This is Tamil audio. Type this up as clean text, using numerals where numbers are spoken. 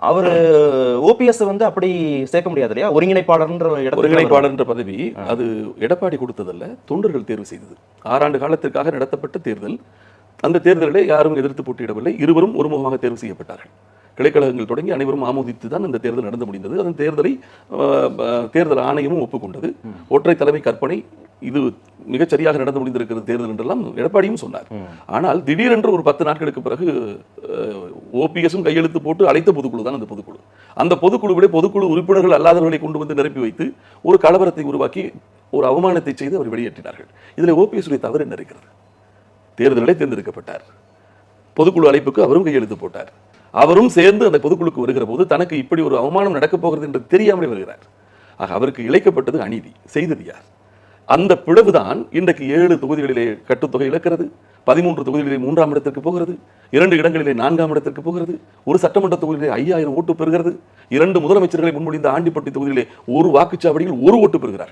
அவர் ஓபிஎஸ் வந்து அப்படி சேர்க்க முடியாது இல்லையா? ஒருங்கிணைப்பாளர்ன்ற பதவி அது எடப்பாடி கொடுத்ததல்ல, தொண்டர்கள் தேர்வு செய்தது. 6 ஆண்டு காலத்திற்காக நடத்தப்பட்ட தேர்தல். அந்த தேர்தலிலே யாரும் எதிர்த்து போட்டியிடவில்லை. இருவரும் ஒருமுகமாக தேர்வு செய்யப்பட்டார்கள். கிளைக்கழகங்கள் தொடங்கி அனைவரும் ஆமோதித்து தான் இந்த தேர்தல் நடந்து முடிந்தது. அந்த தேர்தலை தேர்தல் ஆணையமும் ஒப்புக்கொண்டது. ஒற்றை தலைமை கற்பனை, இது மிகச்சரியாக நடந்து முடிந்திருக்கிறது தேர்தல் என்றெல்லாம் எடப்பாடியும் சொன்னார். ஆனால் திடீரென்று ஒரு 10 நாட்களுக்கு பிறகு ஓபிஎஸும் கையெழுத்து போட்டு அழைத்த பொதுக்குழு தான் அந்த பொதுக்குழு. அந்த பொதுக்குழுவிலே பொதுக்குழு உறுப்பினர்கள் அல்லாதவர்களை கொண்டு வந்து நிரப்பி வைத்து ஒரு கலவரத்தை உருவாக்கி ஒரு அவமானத்தை செய்து அவர் வெளியேற்றினார்கள். இதில் ஓபிஎஸ் உடைய தவறு என்ன இருக்கிறது? தேர்தலிலே தேர்ந்தெடுக்கப்பட்டார், பொதுக்குழு அழைப்புக்கு அவரும் கையெழுத்து போட்டார். அவரும் சேர்ந்து அந்த பொதுக்குழுக்கு வருகிற போது தனக்கு இப்படி ஒரு அவமானம் நடக்கப் போகிறது என்று தெரியாமலே வருகிறார். ஆக அவருக்கு இழைக்கப்பட்டது அநீதி. செய்தது யார்? அந்த பிளவுதான் இன்றைக்கு 7 தொகுதிகளிலே கட்டுத்தொகை இழக்கிறது, 13 தொகுதிகளிலே 3ஆம் இடத்திற்கு போகிறது, 2 இடங்களிலே 4ஆம் இடத்திற்கு போகிறது, ஒரு சட்டமன்ற தொகுதியிலே 5000 ஓட்டு பெறுகிறது, 2 முதலமைச்சர்களை முன்மொழிந்த ஆண்டிப்பட்டி தொகுதியிலே ஒரு வாக்குச்சாவடியில் 1 ஓட்டு பெறுகிறார்கள்.